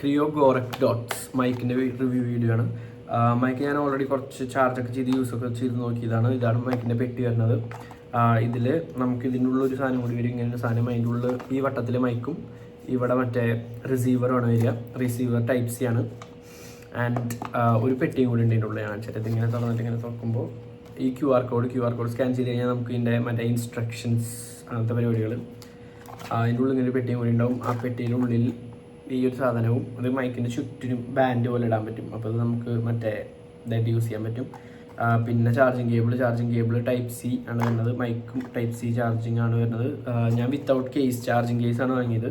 Cryo ഗോറക് dots മൈക്കിൻ്റെ review video ആണ്. Mic ഞാൻ already കുറച്ച് ചാർജൊക്കെ ചെയ്ത് യൂസൊക്കെ ചെയ്ത് നോക്കിയതാണ്. ഇതാണ് മൈക്കിൻ്റെ പെട്ടി വരുന്നത്. ഇതിൽ നമുക്ക് ഇതിൻ്റെ ഉള്ളൊരു സാധനം കൂടി വരും. ഇങ്ങനെ ഒരു സാധനം അതിൻ്റെ ഉള്ളിൽ ഈ വട്ടത്തിൽ മൈക്കും ഇവിടെ മറ്റേ റിസീവറാണ് വരിക. റിസീവർ ടൈപ്പ് സി ആണ്. ആൻഡ് ഒരു പെട്ടിയും കൂടി ഉണ്ട് ഇതിൻ്റെ ഉള്ളിൽ. ഞാൻ വെച്ചിട്ട് ഇതിങ്ങനെ തുറന്നിട്ട് ഇങ്ങനെ തുറക്കുമ്പോൾ ഈ ക്യു ആർ കോഡ് സ്കാൻ ചെയ്ത് കഴിഞ്ഞാൽ നമുക്ക് ഇതിൻ്റെ മറ്റേ ഇൻസ്ട്രക്ഷൻസ് അങ്ങനത്തെ പരിപാടികൾ അതിൻ്റെ ഉള്ളിൽ ഇങ്ങനെ പെട്ടിയും കൂടി ഉണ്ടാവും. ആ പെട്ടിയുടെ ഉള്ളിൽ ഈ ഒരു സാധനവും അത് മൈക്കിൻ്റെ ചുറ്റിനും ബാൻഡ് പോലെ ഇടാൻ പറ്റും. അപ്പോൾ അത് നമുക്ക് മറ്റേ ഇതായിട്ട് യൂസ് ചെയ്യാൻ പറ്റും. പിന്നെ ചാർജിങ് കേബിൾ ടൈപ്പ് സി ആണ് വരുന്നത്. മൈക്കും ടൈപ്പ് സി ചാർജിങ് ആണ് വരുന്നത്. ഞാൻ വിത്തൗട്ട് കേസ് ചാർജിങ് കേസാണ് വാങ്ങിയത്.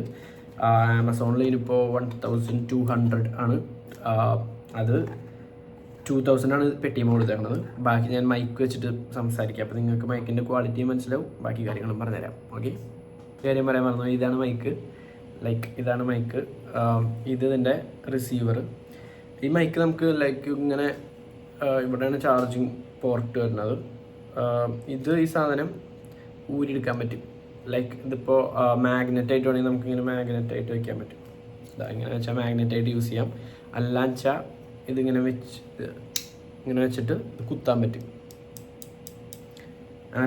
ആമസോണിൽ ഇതിനിപ്പോൾ 1200 ആണ്. അത് 2000 ആണ് പെട്ടി കൊടുത്തേക്കുന്നത്. ബാക്കി ഞാൻ മൈക്ക് വെച്ചിട്ട് സംസാരിക്കാം. അപ്പോൾ നിങ്ങൾക്ക് മൈക്കിൻ്റെ ക്വാളിറ്റി മനസ്സിലാവും. ബാക്കി കാര്യങ്ങളും പറഞ്ഞുതരാം. ഓക്കെ, കാര്യം പറയാൻ മറന്നു. ഇതാണ് മൈക്ക്. ഇതാണ് മൈക്ക്. ഇത് ഇതിൻ്റെ റിസീവർ. ഈ മൈക്ക് നമുക്ക് ഇങ്ങനെ ഇവിടെയാണ് ചാർജിങ് പോർട്ട് വരുന്നത്. ഈ സാധനം ഊരിയെടുക്കാൻ പറ്റും. ഇതിപ്പോൾ മാഗ്നറ്റായിട്ട് വേണമെങ്കിൽ നമുക്കിങ്ങനെ മാഗ്നറ്റായിട്ട് വയ്ക്കാൻ പറ്റും. ഇങ്ങനെ വെച്ചാൽ മാഗ്നറ്റായിട്ട് യൂസ് ചെയ്യാം. അല്ലാന്ന് വെച്ചാൽ ഇതിങ്ങനെ വെച്ചിട്ട് കുത്താൻ പറ്റും.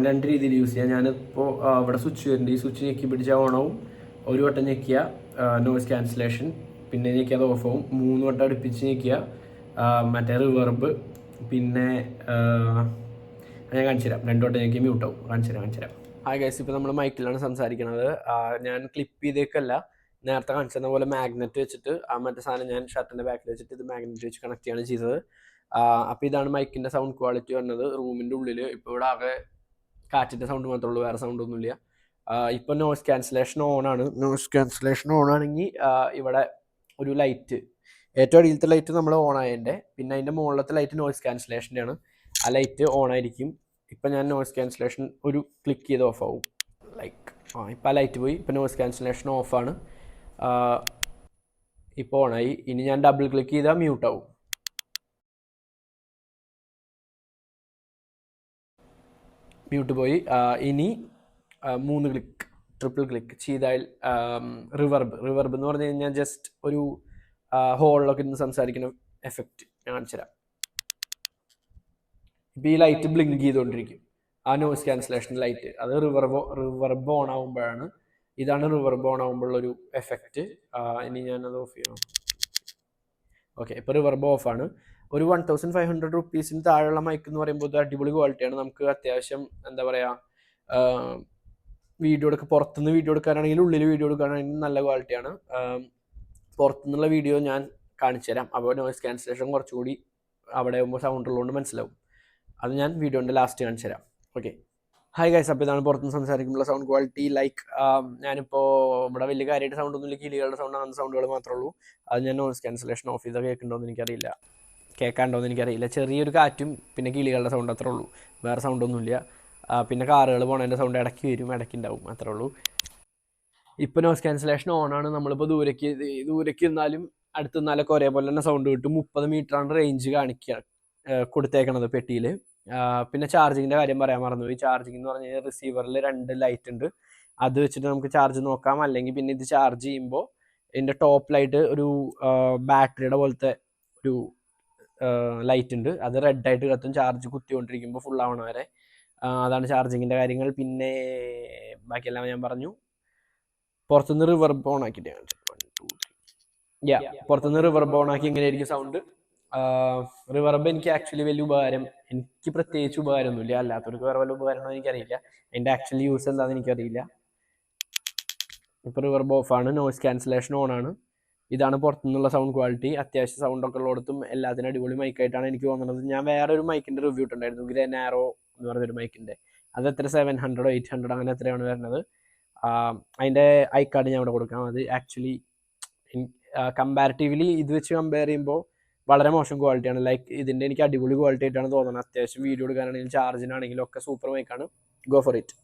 രണ്ട് രീതിയിൽ യൂസ് ചെയ്യാം. ഞാനിപ്പോൾ ഇവിടെ സ്വിച്ച് വരുന്നുണ്ട്. ഈ സ്വിച്ച് ഞെക്കി പിടിച്ചാൽ ഓണാവും. ഒരു വട്ടം ഞെക്കിയ നോയ്സ് ക്യാൻസലേഷൻ, പിന്നെ ഞെക്കിയാൽ അത് ഓഫ് ആവും. 3 വട്ടം അടുപ്പിച്ച് ഞെക്കിയ മറ്റേ റിവർബ്, പിന്നെ ഞാൻ കാണിച്ചു തരാം. 2 വട്ടം ഞെക്കി മ്യൂട്ട് ആവും. കാണിച്ചു തരാം. ഹായ് ഗൈസ്, ഇപ്പോൾ നമ്മൾ മൈക്കിലാണ് സംസാരിക്കുന്നത്. ഞാൻ ക്ലിപ്പ് ചെയ്തേക്കല്ല, നേരത്തെ കാണിച്ചു തന്ന പോലെ മാഗ്നറ്റ് വെച്ചിട്ട് മറ്റേ സാധനം ഞാൻ ഷർട്ടിൻ്റെ ബാക്കിൽ വെച്ചിട്ട് ഇത് മാഗ്നറ്റ് വെച്ച് കണക്ട് ചെയ്യാണ് ചെയ്തത്. അപ്പോൾ ഇതാണ് മൈക്കിൻ്റെ സൗണ്ട് ക്വാളിറ്റി വരുന്നത്. റൂമിൻ്റെ ഉള്ളിൽ ഇപ്പോൾ ഇവിടെ ആകെ കാറ്റിൻ്റെ സൗണ്ട് മാത്രമേ ഉള്ളൂ, വേറെ സൗണ്ടൊന്നുമില്ല. ഇപ്പോൾ നോയ്സ് ക്യാൻസലേഷൻ ഓണാണ്. നോയ്സ് ക്യാൻസലേഷൻ ഓണാണെങ്കിൽ ഇവിടെ ഒരു ലൈറ്റ്, ഏറ്റവും അടിയിലത്തെ ലൈറ്റ് നമ്മൾ ഓൺ ആയതിൻ്റെ, പിന്നെ അതിൻ്റെ മുകളിലത്തെ ലൈറ്റ് നോയ്സ് ക്യാൻസലേഷൻ്റെ ആണ്. ആ ലൈറ്റ് ഓൺ ആയിരിക്കും. ഇപ്പം ഞാൻ നോയ്സ് ക്യാൻസലേഷൻ ഒരു ക്ലിക്ക് ചെയ്ത് ഓഫ് ആവും. ഇപ്പം ആ ലൈറ്റ് പോയി. ഇപ്പം നോയ്സ് ക്യാൻസലേഷൻ ഓഫാണ്. ഇപ്പോൾ ഓണായി. ഇനി ഞാൻ ഡബിൾ ക്ലിക്ക് ചെയ്താൽ മ്യൂട്ട് ആവും. മ്യൂട്ട് പോയി. ഇനി 3 ക്ലിക്ക്, ട്രിപ്പിൾ ക്ലിക്ക് ചെയ്താൽ റിവർബ് എന്ന് പറഞ്ഞു കഴിഞ്ഞാൽ ജസ്റ്റ് ഒരു ഹോളിലൊക്കെ ഇരുന്ന് സംസാരിക്കുന്ന എഫക്റ്റ് ഞാൻ കാണിച്ചു തരാം. ഇപ്പം ഈ ലൈറ്റ് ബ്ലിങ്ക് ചെയ്തുകൊണ്ടിരിക്കും. ആ നോയ്സ് ക്യാൻസലേഷൻ ലൈറ്റ് അത് റിവർബ് ഓൺ ആകുമ്പോഴാണ്. ഇതാണ് റിവർബ് ഓൺ ആകുമ്പോഴുള്ളൊരു എഫക്റ്റ്. ഇനി ഞാനത് ഓഫ് ചെയ്യണം. ഓക്കെ, ഇപ്പോൾ റിവർബ് ഓഫാണ്. ഒരു 1500 റുപ്പീസിന് താഴെയുള്ള മൈക്ക് എന്ന് പറയുമ്പോൾ ഇത് അടിപൊളി ക്വാളിറ്റിയാണ്. നമുക്ക് അത്യാവശ്യം എന്താ പറയുക, പുറത്തുനിന്ന് വീഡിയോ എടുക്കാനാണെങ്കിൽ ഉള്ളിൽ വീഡിയോ എടുക്കാനാണെങ്കിൽ നല്ല ക്വാളിറ്റിയാണ്. പുറത്തുനിന്നുള്ള വീഡിയോ ഞാൻ കാണിച്ചു തരാം. അപ്പോൾ നോയ്സ് ക്യാൻസലേഷൻ കുറച്ചുകൂടി അവിടെ ആകുമ്പോൾ സൗണ്ട് ഉള്ളതുകൊണ്ട് മനസ്സിലാവും. അത് ഞാൻ വീഡിയോൻ്റെ ലാസ്റ്റ് കാണിച്ചു തരാം. ഓക്കെ, ഹായ് ഗൈസ്, അപ്പോൾ ഇതാണ് പുറത്തുനിന്ന് സംസാരിക്കുമ്പോൾ സൗണ്ട് ക്വാളിറ്റി. ഞാനിപ്പോൾ ഇവിടെ വലിയ കാര്യമായിട്ട് സൗണ്ടൊന്നുമില്ല. കിളികളുടെ സൗണ്ട്, അങ്ങനത്തെ സൗണ്ടുകൾ മാത്രമേ ഉള്ളൂ. അത് ഞാൻ നോയ്സ് ക്യാൻസലേഷൻ ഓഫ് ചെയ്താൽ കേൾക്കുന്നുണ്ടോയെന്ന് എനിക്കറിയില്ല. ചെറിയൊരു കാറ്റും പിന്നെ കിളികളുടെ സൗണ്ട് അത്രേ ഉള്ളൂ. വേറെ സൗണ്ടൊന്നുമില്ല. പിന്നെ കാറുകൾ പോണതിൻ്റെ സൗണ്ട് ഇടയ്ക്ക് വരും, ഇടയ്ക്ക് ഉണ്ടാവും, അത്രേ ഉള്ളൂ. ഇപ്പോൾ നോയ്സ് ക്യാൻസലേഷൻ ഓണാണ്. നമ്മളിപ്പോൾ ദൂരേക്ക് നിന്നാലും അടുത്ത് നിന്നാലൊക്കെ ഒരേപോലെ തന്നെ സൗണ്ട് കിട്ടും. 30 മീറ്ററാണ് റേഞ്ച് കൊടുത്തേക്കണത് പെട്ടിയിൽ. പിന്നെ ചാർജിങ്ങിൻ്റെ കാര്യം പറയാൻ മറന്നു. ഈ ചാർജിങ് എന്ന് പറഞ്ഞു കഴിഞ്ഞാൽ റിസീവറിൽ 2 ലൈറ്റ് ഉണ്ട്. അത് വെച്ചിട്ട് നമുക്ക് ചാർജ് നോക്കാം. അല്ലെങ്കിൽ പിന്നെ ഇത് ചാർജ് ചെയ്യുമ്പോൾ ഇതിൻ്റെ ടോപ്പിലായിട്ട് ഒരു ബാറ്ററിയുടെ പോലത്തെ ഒരു ലൈറ്റ് ഉണ്ട്. അത് റെഡായിട്ട് കത്തും ചാർജ് കുത്തിക്കൊണ്ടിരിക്കുമ്പോൾ ഫുൾ ആവണ വരെ. അതാണ് ചാർജിങ്ങിൻ്റെ കാര്യങ്ങൾ. പിന്നെ ബാക്കിയെല്ലാം ഞാൻ പറഞ്ഞു. പുറത്തുനിന്ന് റിവർബ് ഓൺ ആക്കിയിട്ട് പുറത്തുനിന്ന് റിവർബ് ഓൺ ആക്കി എങ്ങനെയായിരിക്കും സൗണ്ട്. റിവർബ് എനിക്ക് ആക്ച്വലി വലിയ ഉപകാരം, എനിക്ക് പ്രത്യേകിച്ച് ഉപകാരമൊന്നുമില്ല. അല്ലാത്തവർക്ക് വേറെ വല്ല ഉപകാരമാണോ എനിക്കറിയില്ല. അതിൻ്റെ ആക്ച്വലി യൂസ് എന്താണെന്ന് എനിക്കറിയില്ല. ഇപ്പോൾ റിവർബ് ഓഫാണ്. നോയ്സ് ക്യാൻസലേഷൻ ഓണാണ്. ഇതാണ് പുറത്തുനിന്നുള്ള സൗണ്ട് ക്വാളിറ്റി. അത്യാവശ്യം സൗണ്ടൊക്കെ ഉള്ളിടത്തും എല്ലാത്തിനും അടിപൊളി മൈക്കായിട്ടാണ് എനിക്ക് തോന്നുന്നത്. ഞാൻ വേറൊരു മൈക്കിൻ്റെ റിവ്യൂ ഇട്ടുണ്ടായിരുന്നു, ഗ്രെനാരോ എന്ന് പറഞ്ഞൊരു മൈക്കിൻ്റെ. അത് എത്ര 700 800 അങ്ങനെ എത്രയാണ് വരുന്നത്. അതിൻ്റെ ഐ കാർഡ് ഞാൻ ഇവിടെ കൊടുക്കാം. അത് ആക്ച്വലി കമ്പാരിറ്റീവ്ലി ഇത് വെച്ച് കമ്പയർ ചെയ്യുമ്പോൾ വളരെ മോശം ക്വാളിറ്റിയാണ്. ഇതിൻ്റെ എനിക്ക് അടിപൊളി ക്വാളിറ്റി ആയിട്ടാണ് തോന്നുന്നത്. അത്യാവശ്യം വീഡിയോ എടുക്കാനാണെങ്കിലും ചാർജിനാണെങ്കിലും ഒക്കെ സൂപ്പർ മൈക്കാണ്. Go for it.